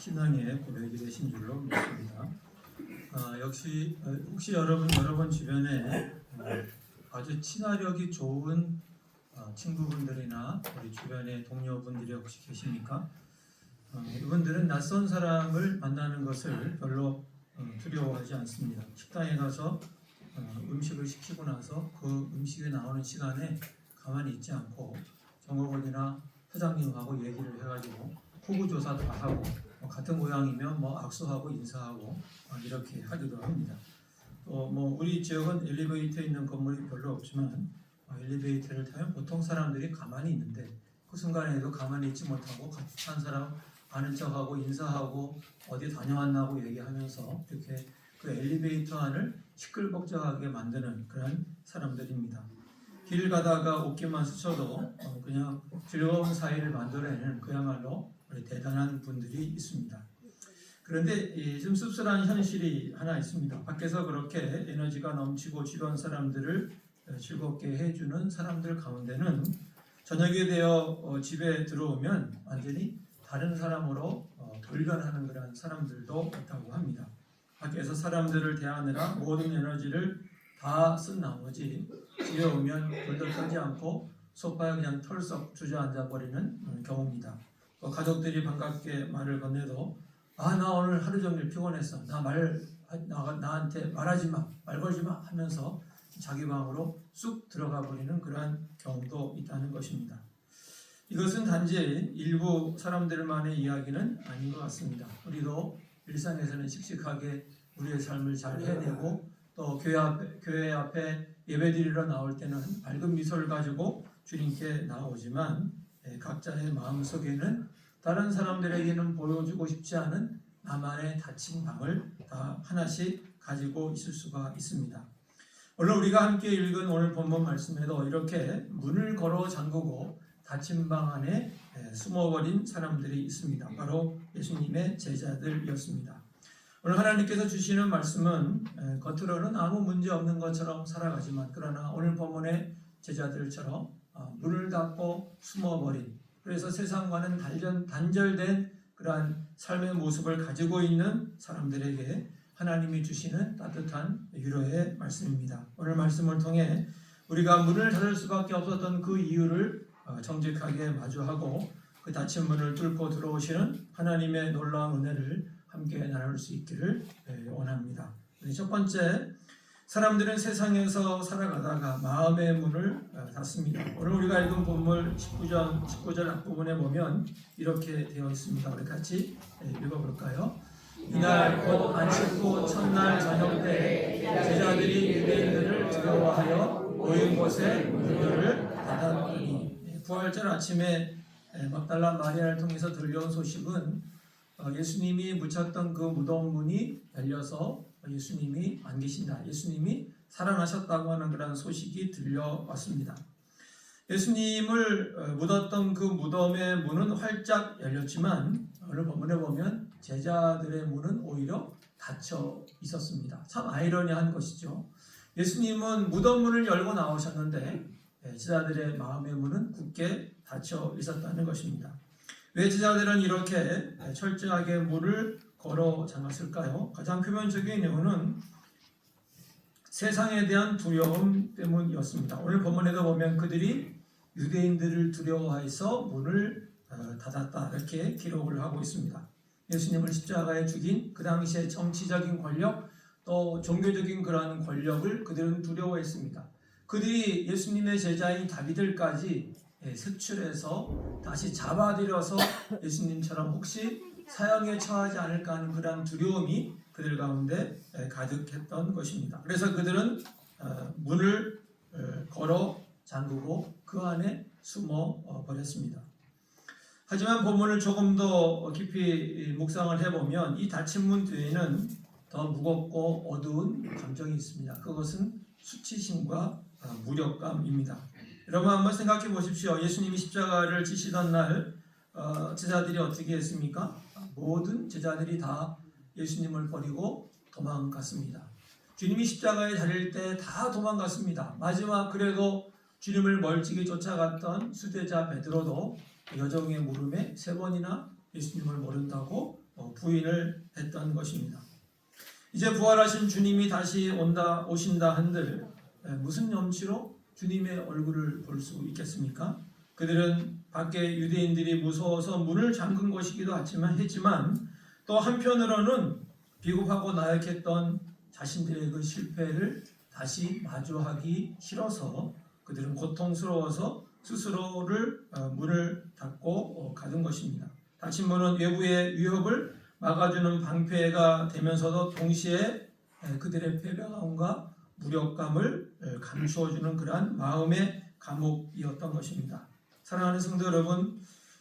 신앙의 고백이 되신 줄로 믿습니다. 역시 혹시 여러분 주변에 아주 친화력이 좋은 친구분들이나 우리 주변의 동료분들이 혹시 계십니까? 이분들은 낯선 사람을 만나는 것을 별로 두려워하지 않습니다. 식당에 가서 음식을 시키고 나서 그 음식이 나오는 시간에 가만히 있지 않고 정보원이나 사장님하고 얘기를 해가지고 호구조사도 하고 같은 모양이면 악수하고 인사하고 이렇게 하기도 합니다. 또 우리 지역은 엘리베이터에 있는 건물이 별로 없지만 엘리베이터를 타면 보통 사람들이 가만히 있는데 그 순간에도 가만히 있지 못하고 같이 탄 사람 아는 척하고 인사하고 어디 다녀왔나고 얘기하면서 이렇게 그 엘리베이터 안을 시끌벅적하게 만드는 그런 사람들입니다. 길 가다가 옷깃만 스쳐도 그냥 즐거운 사이를 만들어내는 그야말로 대단한 분들이 있습니다. 그런데 좀 씁쓸한 현실이 하나 있습니다. 밖에서 그렇게 에너지가 넘치고 주변 사람들을 즐겁게 해주는 사람들 가운데는 저녁이 되어 집에 들어오면 완전히 다른 사람으로 돌변하는 그런 사람들도 있다고 합니다. 밖에서 사람들을 대하느라 모든 에너지를 다 쓴 나머지 집에 오면 불도 켜지 않고 소파에 그냥 털썩 주저앉아 버리는 경우입니다. 또 가족들이 반갑게 말을 건네도 나 오늘 하루 종일 피곤했어. 나한테 말하지 마, 말 걸지 마 하면서 자기 방으로 쑥 들어가 버리는 그러한 경우도 있다는 것입니다. 이것은 단지 일부 사람들만의 이야기는 아닌 것 같습니다. 우리도 일상에서는 씩씩하게 우리의 삶을 잘 해내고 또 교회 앞에 예배드리러 나올 때는 밝은 미소를 가지고 주님께 나오지만 각자의 마음속에는 다른 사람들에게는 보여주고 싶지 않은 나만의 닫힌 방을 다 하나씩 가지고 있을 수가 있습니다. 오늘 우리가 함께 읽은 오늘 본문 말씀에도 이렇게 문을 걸어 잠그고 닫힌 방 안에 숨어버린 사람들이 있습니다. 바로 예수님의 제자들이었습니다. 오늘 하나님께서 주시는 말씀은 겉으로는 아무 문제 없는 것처럼 살아가지만 그러나 오늘 본문의 제자들처럼 문을 닫고 숨어버린, 그래서 세상과는 단절된 그러한 삶의 모습을 가지고 있는 사람들에게 하나님이 주시는 따뜻한 위로의 말씀입니다. 오늘 말씀을 통해 우리가 문을 닫을 수밖에 없었던 그 이유를 정직하게 마주하고 그 닫힌 문을 뚫고 들어오시는 하나님의 놀라운 은혜를 함께 나눌 수 있기를 원합니다. 첫 번째, 사람들은 세상에서 살아가다가 마음의 문을 닫습니다. 오늘 우리가 읽은 본문 19절 앞부분에 보면 이렇게 되어 있습니다. 우리 같이 읽어볼까요? 이날 곧 안식구 첫날 저녁 때 제자들이 유대인들을 두려워하여 모인 곳에 문들을 닫았더니, 부활절 아침에 막달라 마리아를 통해서 들려온 소식은 예수님이 묻혔던 그 무덤 문이 열려서 예수님이 안 계신다, 예수님이 살아나셨다고 하는 그런 소식이 들려왔습니다. 예수님을 묻었던 그 무덤의 문은 활짝 열렸지만 오늘 본문에 보면 제자들의 문은 오히려 닫혀 있었습니다. 참 아이러니한 것이죠. 예수님은 무덤 문을 열고 나오셨는데 제자들의 마음의 문은 굳게 닫혀 있었다는 것입니다. 왜 제자들은 이렇게 철저하게 문을 걸어 잠갔을까요? 가장 표면적인 이유는 세상에 대한 두려움 때문이었습니다. 오늘 본문에도 보면 그들이 유대인들을 두려워해서 문을 닫았다, 이렇게 기록을 하고 있습니다. 예수님을 십자가에 죽인 그 당시의 정치적인 권력, 또 종교적인 그러한 권력을 그들은 두려워했습니다. 그들이 예수님의 제자인 다윗들까지 색출해서 다시 잡아들여서 예수님처럼 혹시 사형에 처하지 않을까 하는 그런 두려움이 그들 가운데 가득했던 것입니다. 그래서 그들은 문을 걸어 잠그고 그 안에 숨어 버렸습니다. 하지만 본문을 조금 더 깊이 묵상을 해보면 이 닫힌 문 뒤에는 더 무겁고 어두운 감정이 있습니다. 그것은 수치심과 무력감입니다. 여러분 한번 생각해 보십시오. 예수님이 십자가를 지시던 날 제자들이 어떻게 했습니까? 모든 제자들이 다 예수님을 버리고 도망갔습니다. 주님이 십자가에 달릴 때 다 도망갔습니다. 마지막 그래도 주님을 멀찍이 쫓아갔던 수제자 베드로도 여정의 물음에 3번이나 예수님을 모른다고 부인을 했던 것입니다. 이제 부활하신 주님이 다시 오신다 한들 무슨 염치로 주님의 얼굴을 볼 수 있겠습니까? 그들은 밖에 유대인들이 무서워서 문을 잠근 것이기도 했지만 또 한편으로는 비겁하고 나약했던 자신들의 그 실패를 다시 마주하기 싫어서 그들은 고통스러워서 스스로를 문을 닫고 가둔 것입니다. 닫힌 문은 외부의 위협을 막아주는 방패가 되면서도 동시에 그들의 패배감과 무력감을 감추어주는 그러한 마음의 감옥이었던 것입니다. 사랑하는 성도 여러분,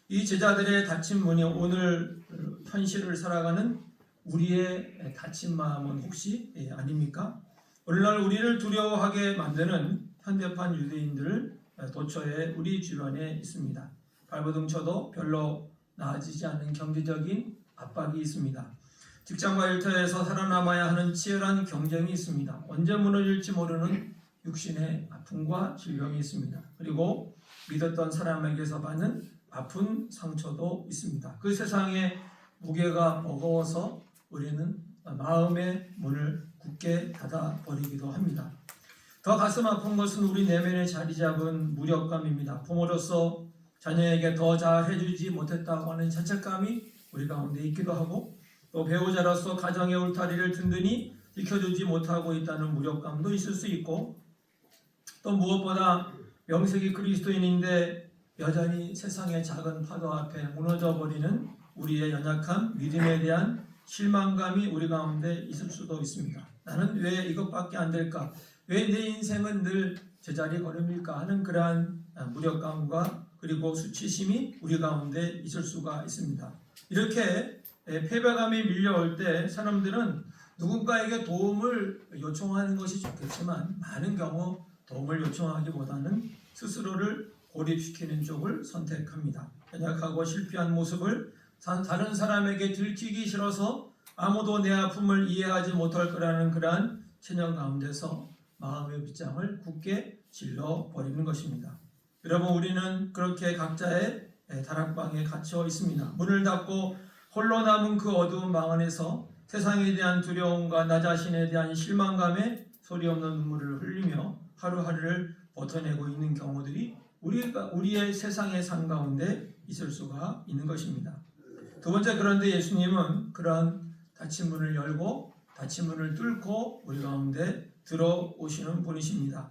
이 제자들의 닫힌 문이 오늘 현실을 살아가는 우리의 닫힌 마음은 혹시 아닙니까? 오늘날 우리를 두려워하게 만드는 현대판 유대인들 도처에 우리 주변에 있습니다. 발버둥 쳐도 별로 나아지지 않는 경제적인 압박이 있습니다. 직장과 일터에서 살아남아야 하는 치열한 경쟁이 있습니다. 언제 무너질지 모르는 육신의 아픔과 질병이 있습니다. 그리고 믿었던 사람에게서 받는 아픈 상처도 있습니다. 그 세상의 무게가 무거워서 우리는 마음의 문을 굳게 닫아버리기도 합니다. 더 가슴 아픈 것은 우리 내면에 자리 잡은 무력감입니다. 부모로서 자녀에게 더 잘해주지 못했다고 하는 자책감이 우리 가운데 있기도 하고, 또 배우자로서 가정의 울타리를 든든히 지켜주지 못하고 있다는 무력감도 있을 수 있고, 또 무엇보다 명색이 그리스도인인데 여전히 세상의 작은 파도 앞에 무너져 버리는 우리의 연약한 믿음에 대한 실망감이 우리 가운데 있을 수도 있습니다. 나는 왜 이것밖에 안 될까? 왜 내 인생은 늘 제자리 걸음일까 하는 그러한 무력감과 그리고 수치심이 우리 가운데 있을 수가 있습니다. 이렇게 패배감이 밀려올 때 사람들은 누군가에게 도움을 요청하는 것이 좋겠지만 많은 경우 도움을 요청하기보다는 스스로를 고립시키는 쪽을 선택합니다. 연약하고 실패한 모습을 다른 사람에게 들키기 싫어서 아무도 내 아픔을 이해하지 못할 거라는 그러한 체념 가운데서 마음의 빗장을 굳게 질러버리는 것입니다. 여러분, 우리는 그렇게 각자의 다락방에 갇혀 있습니다. 문을 닫고 홀로 남은 그 어두운 방 안에서 세상에 대한 두려움과 나 자신에 대한 실망감에 소리 없는 눈물을 흘리며 하루하루를 버텨내고 있는 경우들이 우리의 세상의 삶 가운데 있을 수가 있는 것입니다. 두 번째, 그런데 예수님은 그러한 닫힌 문을 열고 닫힌 문을 뚫고 우리 가운데 들어오시는 분이십니다.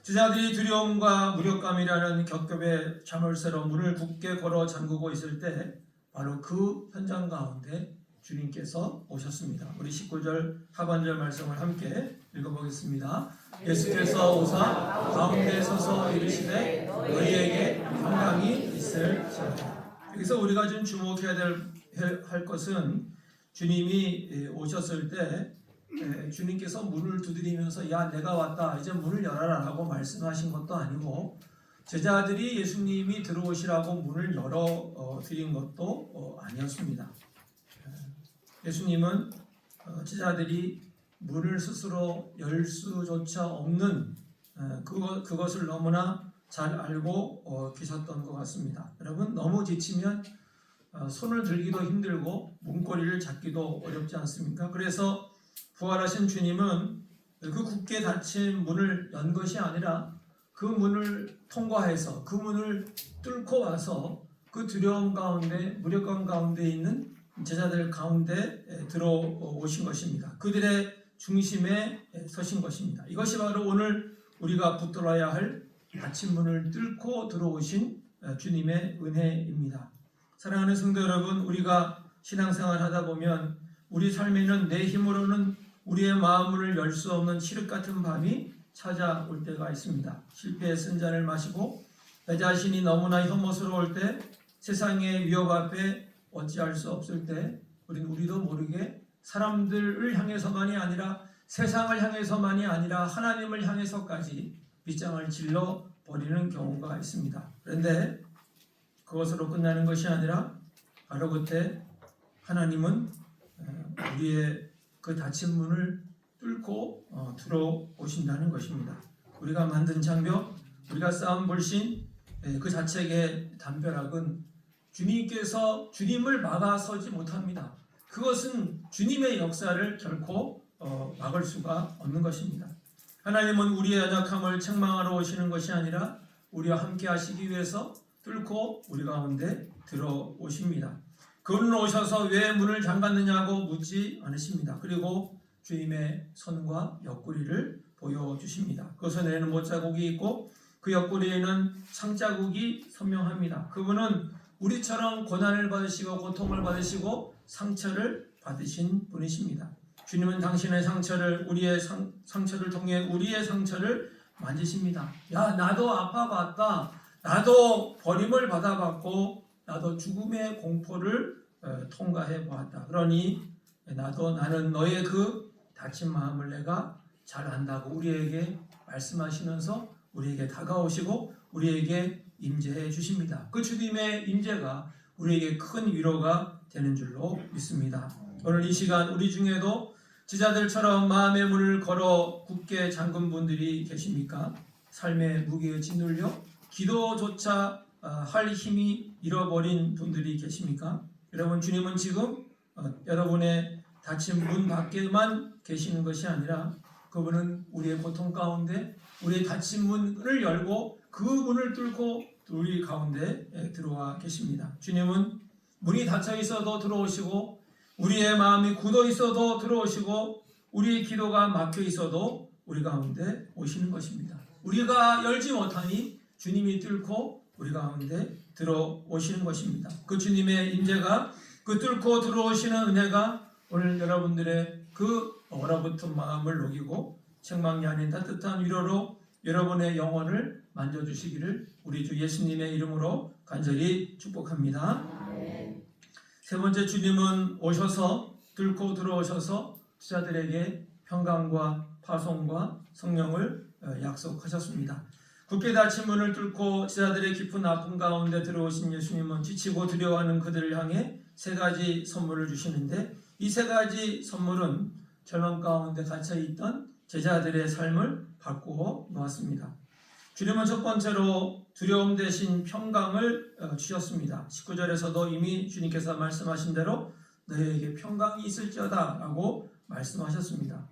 제자들이 두려움과 무력감이라는 겹겹의 자물쇠로 문을 굳게 걸어 잠그고 있을 때 바로 그 현장 가운데 주님께서 오셨습니다. 우리 19절 하반절 말씀을 함께 읽어보겠습니다. 예수께서 오사 가운데 서서 이르시되 너희에게 평강이 있을지어다. 여기서 우리가 좀 주목해야 할 것은 주님이 오셨을 때 주님께서 문을 두드리면서 야 내가 왔다 이제 문을 열어라 라고 말씀하신 것도 아니고, 제자들이 예수님이 들어오시라고 문을 열어 드린 것도 아니었습니다. 예수님은 제자들이 문을 스스로 열 수조차 없는 그것을 너무나 잘 알고 계셨던 것 같습니다. 여러분, 너무 지치면 손을 들기도 힘들고 문고리를 잡기도 어렵지 않습니까? 그래서 부활하신 주님은 그 굳게 닫힌 문을 연 것이 아니라 그 문을 통과해서 그 문을 뚫고 와서 그 두려움 가운데 무력감 가운데 있는 제자들 가운데 들어오신 것입니다. 그들의 중심에 서신 것입니다. 이것이 바로 오늘 우리가 붙들어야 할 닫힌 문을 뚫고 들어오신 주님의 은혜입니다. 사랑하는 성도 여러분, 우리가 신앙생활 하다 보면 우리 삶에는 내 힘으로는 우리의 마음을 열 수 없는 칠흑 같은 밤이 찾아올 때가 있습니다. 실패의 쓴 잔을 마시고 내 자신이 너무나 혐오스러울 때, 세상의 위협 앞에 어찌할 수 없을 때 우리도 모르게 사람들을 향해서만이 아니라 세상을 향해서만이 아니라 하나님을 향해서까지 빗장을 질러 버리는 경우가 있습니다. 그런데 그것으로 끝나는 것이 아니라 바로 그때 하나님은 우리의 그 닫힌 문을 뚫고 들어오신다는 것입니다. 우리가 만든 장벽, 우리가 쌓은 불신, 그 자체의 담벼락은 주님을 막아서지 못합니다. 그것은 주님의 역사를 결코 막을 수가 없는 것입니다. 하나님은 우리의 연약함을 책망하러 오시는 것이 아니라 우리와 함께 하시기 위해서 뚫고 우리 가운데 들어오십니다. 그분은 오셔서 왜 문을 잠갔느냐고 묻지 않으십니다. 그리고 주님의 손과 옆구리를 보여주십니다. 그 손에는 못자국이 있고 그 옆구리에는 상자국이 선명합니다. 그분은 우리처럼 고난을 받으시고 고통을 받으시고 상처를 받으신 분이십니다. 주님은 당신의 상처를 우리의 상처를 통해 우리의 상처를 만지십니다. 야, 나도 아파봤다. 나도 버림을 받아봤고 나도 죽음의 공포를 통과해 보았다. 그러니 나는 너의 그 다친 마음을 내가 잘 안다고 우리에게 말씀하시면서 우리에게 다가오시고 우리에게 임재해 주십니다. 그 주님의 임재가 우리에게 큰 위로가 되는 줄로 믿습니다. 오늘 이 시간 우리 중에도 제자들처럼 마음의 문을 걸어 굳게 잠근 분들이 계십니까? 삶의 무게에 짓눌려 기도조차 할 힘이 잃어버린 분들이 계십니까? 여러분, 주님은 지금 여러분의 닫힌 문 밖에만 계시는 것이 아니라 그분은 우리의 고통 가운데 우리의 닫힌 문을 열고 그 문을 뚫고 우리 가운데 들어와 계십니다. 주님은 문이 닫혀 있어도 들어오시고 우리의 마음이 굳어 있어도 들어오시고 우리의 기도가 막혀 있어도 우리 가운데 오시는 것입니다. 우리가 열지 못하니 주님이 뚫고 우리 가운데 들어오시는 것입니다. 그 주님의 임재가 그 뚫고 들어오시는 은혜가 오늘 여러분들의 그 얼어붙은 마음을 녹이고 책망이 아닌 따뜻한 위로로 여러분의 영혼을 만져주시기를 우리 주 예수님의 이름으로 간절히 축복합니다. 세 번째, 주님은 오셔서 뚫고 들어오셔서 제자들에게 평강과 파송과 성령을 약속하셨습니다. 굳게 닫힌 문을 뚫고 제자들의 깊은 아픔 가운데 들어오신 예수님은 지치고 두려워하는 그들을 향해 세 가지 선물을 주시는데 이 세 가지 선물은 절망 가운데 갇혀있던 제자들의 삶을 바꾸어 놓았습니다. 주님은 첫 번째로 두려움 대신 평강을 주셨습니다. 19절에서도 이미 주님께서 말씀하신 대로 너희에게 평강이 있을지어다 라고 말씀하셨습니다.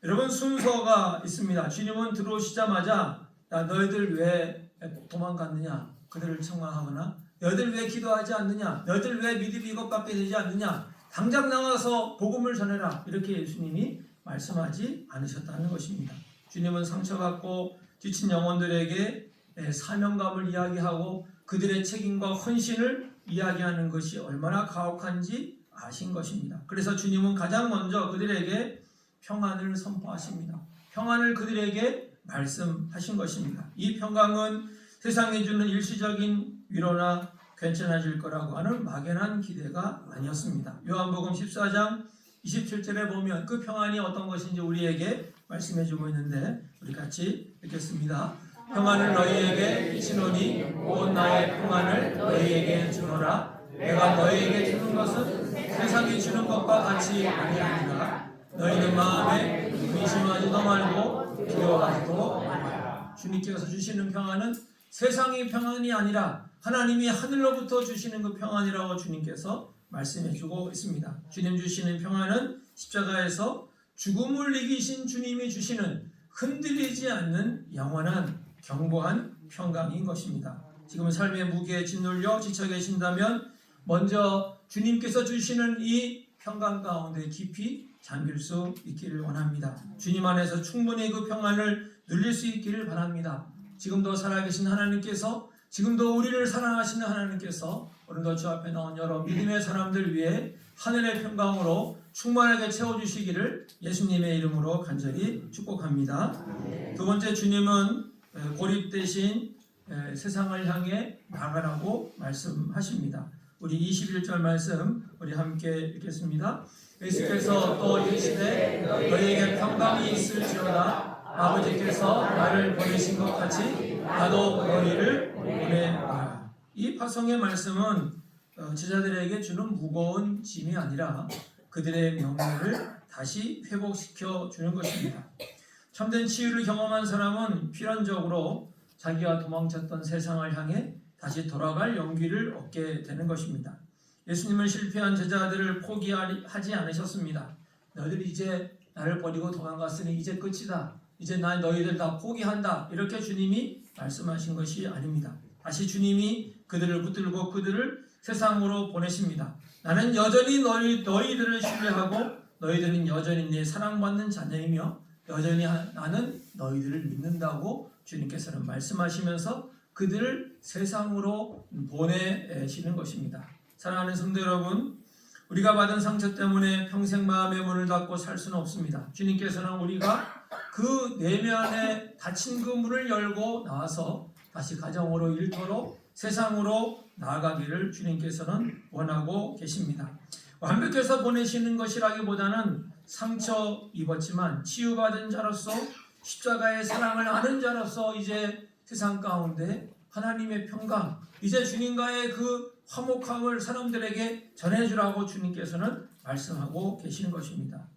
여러분, 순서가 있습니다. 주님은 들어오시자마자 너희들 왜 도망갔느냐, 그들을 책망하거나 너희들 왜 기도하지 않느냐, 너희들 왜 믿음이 이것밖에 되지 않느냐, 당장 나와서 복음을 전해라, 이렇게 예수님이 말씀하지 않으셨다는 것입니다. 주님은 상처받고 지친 영혼들에게 사명감을 이야기하고 그들의 책임과 헌신을 이야기하는 것이 얼마나 가혹한지 아신 것입니다. 그래서 주님은 가장 먼저 그들에게 평안을 선포하십니다. 평안을 그들에게 말씀하신 것입니다. 이 평강은 세상에 주는 일시적인 위로나 괜찮아질 거라고 하는 막연한 기대가 아니었습니다. 요한복음 14장 27절에 보면 그 평안이 어떤 것인지 우리에게 말씀해주고 있는데 우리 같이 읽겠습니다. 평안을 너희에게 주노니 곧 나의 평안을 너희에게 주노라. 내가 너희에게 주는 것은 세상이 주는 것과 같이 아니하니라. 너희는 마음에 의심하지도 말고 두려워하지도 말라. 주님께서 주시는 평안은 세상의 평안이 아니라 하나님이 하늘로부터 주시는 그 평안이라고 주님께서 말씀해주고 있습니다. 주님 주시는 평안은 십자가에서 죽음을 이기신 주님이 주시는 흔들리지 않는 영원한 견고한 평강인 것입니다. 지금 삶의 무게에 짓눌려 지쳐 계신다면 먼저 주님께서 주시는 이 평강 가운데 깊이 잠길 수 있기를 원합니다. 주님 안에서 충분히 그 평안을 누릴 수 있기를 바랍니다. 지금도 살아계신 하나님께서, 지금도 우리를 사랑하시는 하나님께서 오늘도 주 앞에 나온 여러 믿음의 사람들 위해 하늘의 평강으로 충만하게 채워주시기를 예수님의 이름으로 간절히 축복합니다. 두 번째, 주님은 고립되신 세상을 향해 나가라고 말씀하십니다. 우리 21절 말씀 우리 함께 읽겠습니다. 예수께서 또 이르시되 너희에게 평강이 있을지어다. 아버지께서 나를 보내신 것 같이 나도 너희를 보내라. 이 파송의 말씀은 제자들에게 주는 무거운 짐이 아니라 그들의 명예를 다시 회복시켜 주는 것입니다. 참된 치유를 경험한 사람은 필연적으로 자기가 도망쳤던 세상을 향해 다시 돌아갈 용기를 얻게 되는 것입니다. 예수님은 실패한 제자들을 포기하지 않으셨습니다. 너희들 이제 나를 버리고 도망갔으니 이제 끝이다. 이제 난 너희들 다 포기한다. 이렇게 주님이 말씀하신 것이 아닙니다. 다시 주님이 그들을 붙들고 그들을 세상으로 보내십니다. 나는 여전히 너희들을 신뢰하고 너희들은 여전히 내 사랑받는 자녀이며 여전히 나는 너희들을 믿는다고 주님께서는 말씀하시면서 그들을 세상으로 보내시는 것입니다. 사랑하는 성도 여러분, 우리가 받은 상처 때문에 평생 마음의 문을 닫고 살 수는 없습니다. 주님께서는 우리가 그 내면에 닫힌 그 문을 열고 나와서 다시 가정으로, 일터로, 세상으로 나아가기를 주님께서는 원하고 계십니다. 완벽해서 보내시는 것이라기보다는 상처 입었지만 치유받은 자로서 십자가의 사랑을 아는 자로서 이제 세상 가운데 하나님의 평강, 이제 주님과의 그 화목함을 사람들에게 전해주라고 주님께서는 말씀하고 계시는 것입니다.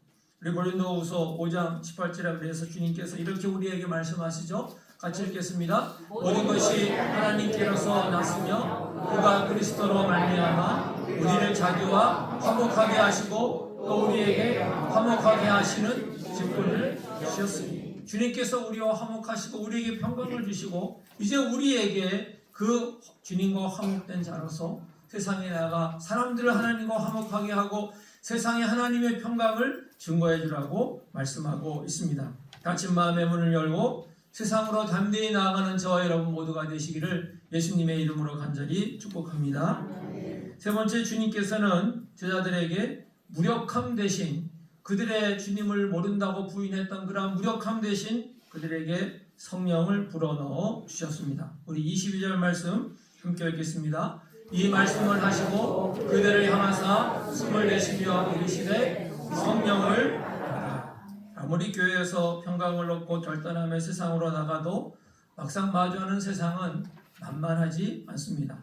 우리 고린도후서 5장 18절에 그래서 주님께서 이렇게 우리에게 말씀하시죠. 같이 읽겠습니다. 모든 것이 하나님께로서 났으며 그가 그리스도로 말미암아 우리를 자기와 화목하게 하시고 또 우리에게 화목하게 하시는 직분을 주셨으니 주님께서 우리와 화목하시고 우리에게 평강을 주시고 이제 우리에게 그 주님과 화목된 자로서 세상에 나가 사람들을 하나님과 화목하게 하고 세상에 하나님의 평강을 증거해 주라고 말씀하고 있습니다. 닫힌 마음의 문을 열고 세상으로 담대히 나아가는 저와 여러분 모두가 되시기를 예수님의 이름으로 간절히 축복합니다. 세 번째, 주님께서는 제자들에게 무력함 대신 그들의 주님을 모른다고 부인했던 그러한 무력함 대신 그들에게 성령을 불어넣어 주셨습니다. 우리 22절 말씀 함께 읽겠습니다. 이 말씀을 하시고 그들을 향하사 숨을 내쉬며 이르시되 성령을 받으라. 아무리 교회에서 평강을 얻고 결단하며 세상으로 나가도 막상 마주하는 세상은 만만하지 않습니다.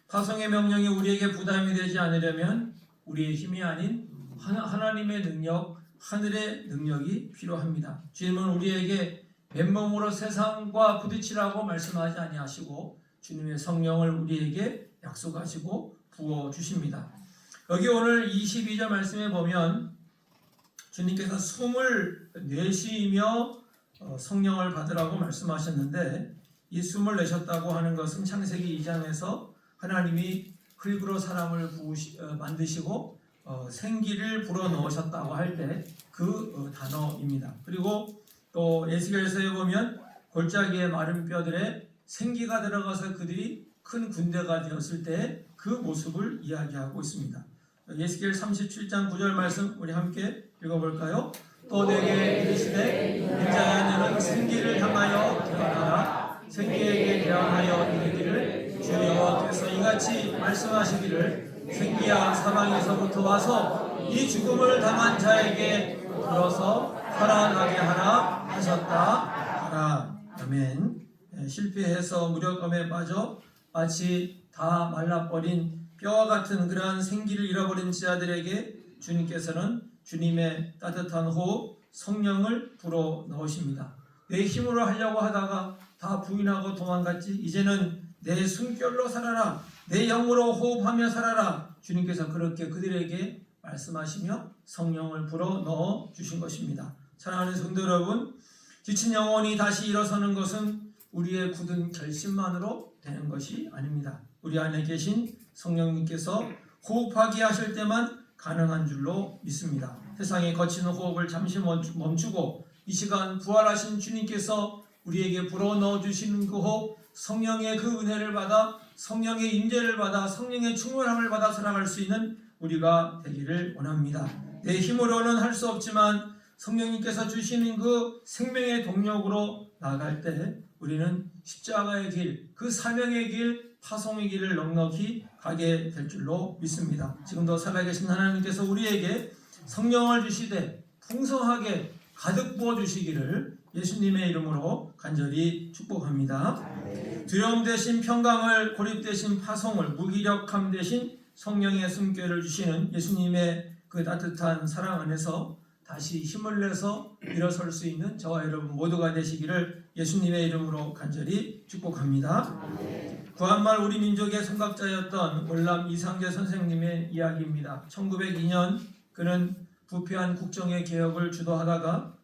파송의 명령이 우리에게 부담이 되지 않으려면 우리의 힘이 아닌 하나님의 능력, 하늘의 능력이 필요합니다. 주님은 우리에게 맨몸으로 세상과 부딪히라고 말씀하지 아니하시고 주님의 성령을 우리에게 약속하시고 부어주십니다. 여기 오늘 22절 말씀에 보면 주님께서 숨을 내쉬며 성령을 받으라고 말씀하셨는데 이 숨을 내셨다고 하는 것은 창세기 2장에서 하나님이 흙으로 사람을 만드시고 생기를 불어넣으셨다고 할 때 그 단어입니다. 그리고 또 에스겔서에 보면 골짜기의 마른 뼈들에 생기가 들어가서 그들이 큰 군대가 되었을 때 그 모습을 이야기하고 있습니다. 에스겔 37장 9절 말씀 우리 함께 읽어볼까요? 또 내게 이르시되 인자야 너는 생기를 향하여 대언하라. 생기에게 대언하여 이르기를 주 여호와께서 이같이 말씀하시기를 생기야 사방에서부터 와서 이 죽음을 당한 자에게 들어서 살아나게 하라 하셨다 하라. 아멘. 실패해서 무력감에 빠져 마치 다 말라버린 뼈와 같은 그러한 생기를 잃어버린 자들에게 주님께서는 주님의 따뜻한 호흡, 성령을 불어 넣으십니다. 내 힘으로 하려고 하다가 다 부인하고 도망갔지. 이제는 내 숨결로 살아라. 내 영으로 호흡하며 살아라. 주님께서 그렇게 그들에게 말씀하시며 성령을 불어 넣어 주신 것입니다. 사랑하는 성도 여러분, 지친 영혼이 다시 일어서는 것은 우리의 굳은 결심만으로 되는 것이 아닙니다. 우리 안에 계신 성령님께서 호흡하게 하실 때만 가능한 줄로 믿습니다. 세상에 거치는 호흡을 잠시 멈추고 이 시간 부활하신 주님께서 우리에게 불어넣어 주시는 그 호흡, 성령의 그 은혜를 받아 성령의 임재를 받아 성령의 충만함을 받아 살아갈 수 있는 우리가 되기를 원합니다. 내 힘으로는 할 수 없지만 성령님께서 주시는 그 생명의 동력으로 나아갈 때 우리는 십자가의 길, 그 사명의 길, 파송의 길을 넉넉히 가게 될 줄로 믿습니다. 지금도 살아계신 하나님께서 우리에게 성령을 주시되 풍성하게 가득 부어주시기를 예수님의 이름으로 간절히 축복합니다. 두려움 대신 평강을, 고립 대신 파송을, 무기력함 대신 성령의 숨결을 주시는 예수님의 그 따뜻한 사랑 안에서 다시 힘을 내서 일어설 수 있는 저와 여러분 모두가 되시기를 예수님의 이름으로 간절히 축복합니다. 구한말 우리 민족의 선각자였던 월남 이상재 선생님의 이야기입니다. 1902년 그는 부패한 국정의 개혁을 주도하다가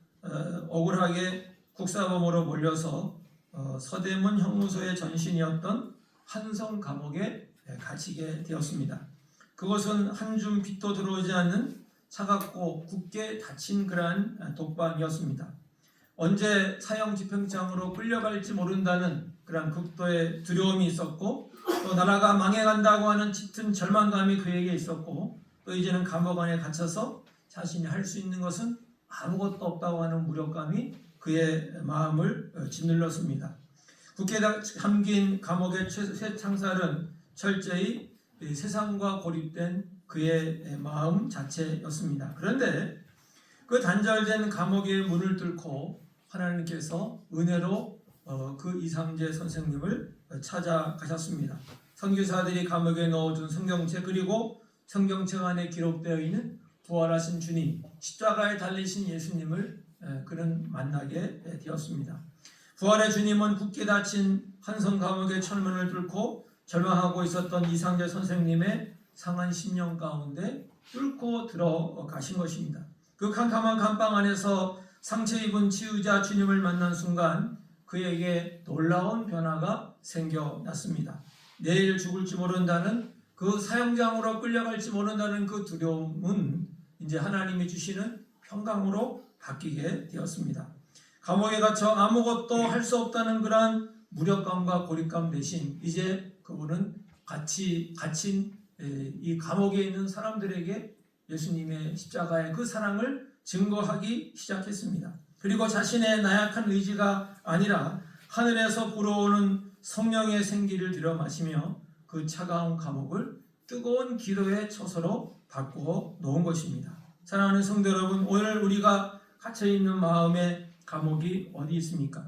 억울하게 국사범으로 몰려서 서대문 형무소의 전신이었던 한성 감옥에 갇히게 되었습니다. 그것은 한 줌 빛도 들어오지 않는 차갑고 굳게 닫힌 그러한 독방이었습니다. 언제 사형 집행장으로 끌려갈지 모른다는 그러한 극도의 두려움이 있었고, 또 나라가 망해간다고 하는 짙은 절망감이 그에게 있었고, 또 이제는 감옥 안에 갇혀서 자신이 할 수 있는 것은 아무것도 없다고 하는 무력감이 그의 마음을 짓눌렀습니다. 굳게 잠긴 감옥의 쇠창살은 철저히 세상과 고립된 그의 마음 자체였습니다. 그런데 그 단절된 감옥의 문을 뚫고 하나님께서 은혜로 그 이상재 선생님을 찾아가셨습니다. 선교사들이 감옥에 넣어준 성경책, 그리고 성경책 안에 기록되어 있는 부활하신 주님, 십자가에 달리신 예수님을 그는 만나게 되었습니다. 부활의 주님은 굳게 닫힌 한성 감옥의 철문을 뚫고 절망하고 있었던 이상재 선생님의 상한 심령 가운데 뚫고 들어가신 것입니다. 그 캄캄한 감방 안에서 상처 입은 치유자 주님을 만난 순간 그에게 놀라운 변화가 생겨났습니다. 내일 죽을지 모른다는 그 사형장으로 끌려갈지 모른다는 그 두려움은 이제 하나님이 주시는 평강으로 바뀌게 되었습니다. 감옥에 갇혀 아무것도 할 수 없다는 그러한 무력감과 고립감 대신 이제 그분은 갇힌 이 감옥에 있는 사람들에게 예수님의 십자가의 그 사랑을 증거하기 시작했습니다. 그리고 자신의 나약한 의지가 아니라 하늘에서 불어오는 성령의 생기를 들여 마시며 그 차가운 감옥을 뜨거운 기도의 처소로 바꾸어 놓은 것입니다. 사랑하는 성도 여러분, 오늘 우리가 갇혀있는 마음의 감옥이 어디 있습니까?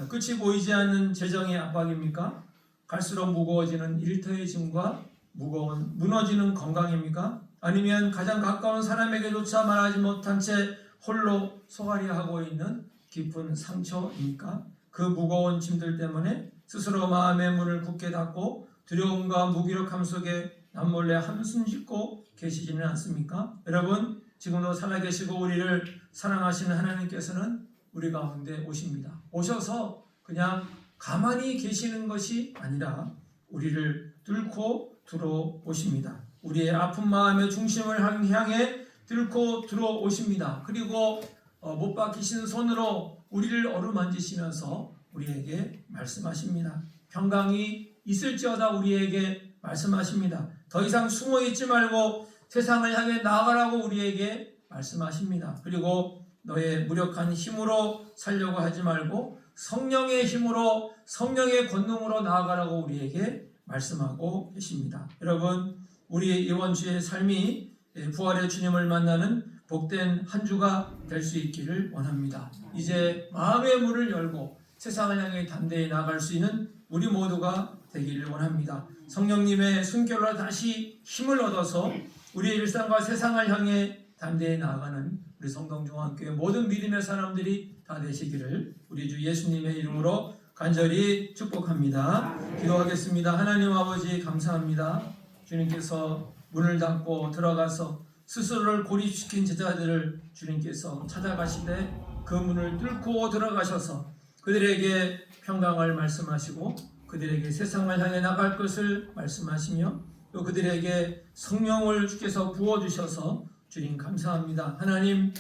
끝이 보이지 않는 재정의 압박입니까? 갈수록 무거워지는 일터의 짐과 무너지는 건강입니까? 아니면 가장 가까운 사람에게조차 말하지 못한 채 홀로 소갈이하고 있는 깊은 상처입니까? 그 무거운 짐들 때문에 스스로 마음의 문을 굳게 닫고 두려움과 무기력함 속에 남몰래 한숨 짓고 계시지는 않습니까? 여러분, 지금도 살아계시고 우리를 사랑하시는 하나님께서는 우리 가운데 오십니다. 오셔서 그냥 가만히 계시는 것이 아니라 우리를 뚫고 들어오십니다. 우리의 아픈 마음의 중심을 향해 뚫고 들어오십니다. 그리고 못 박히신 손으로 우리를 어루만지시면서 우리에게 말씀하십니다. 평강이 있을지어다 우리에게 말씀하십니다. 더 이상 숨어있지 말고 세상을 향해 나아가라고 우리에게 말씀하십니다. 그리고 너의 무력한 힘으로 살려고 하지 말고 성령의 힘으로, 성령의 권능으로 나아가라고 우리에게 말씀하고 계십니다. 여러분, 우리의 이번 주의 삶이 부활의 주님을 만나는 복된 한 주가 될 수 있기를 원합니다. 이제 마음의 문을 열고 세상을 향해 담대히 나아갈 수 있는 우리 모두가 되기를 원합니다. 성령님의 숨결로 다시 힘을 얻어서 우리의 일상과 세상을 향해 담대히 나아가는 우리 성동중앙교회 모든 믿음의 사람들이 다 되시기를 우리 주 예수님의 이름으로 간절히 축복합니다. 기도하겠습니다. 하나님 아버지 감사합니다. 주님께서 문을 닫고 들어가서 스스로를 고립시킨 제자들을 주님께서 찾아가시되 그 문을 뚫고 들어가셔서 그들에게 평강을 말씀하시고 그들에게 세상을 향해 나갈 것을 말씀하시며 또 그들에게 성령을 주께서 부어주셔서 주님 감사합니다. 하나님,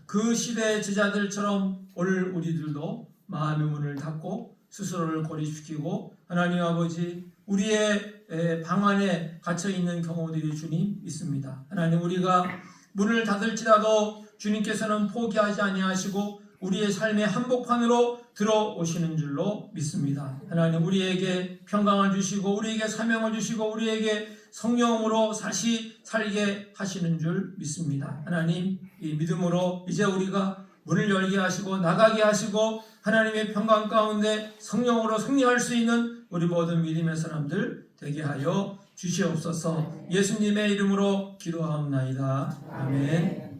그 시대의 제자들처럼 오늘 우리들도 마음의 문을 닫고 스스로를 고립시키고 하나님 아버지 우리의 방 안에 갇혀있는 경우들이 주님 있습니다. 하나님, 우리가 문을 닫을지라도 주님께서는 포기하지 아니하시고 우리의 삶의 한복판으로 들어오시는 줄로 믿습니다. 하나님, 우리에게 평강을 주시고 우리에게 사명을 주시고 우리에게 성령으로 다시 살게 하시는 줄 믿습니다. 하나님, 이 믿음으로 이제 우리가 문을 열게 하시고 나가게 하시고 하나님의 평강 가운데 성령으로 승리할 수 있는 우리 모든 믿음의 사람들 되게 하여 주시옵소서. 예수님의 이름으로 기도하옵나이다. 아멘.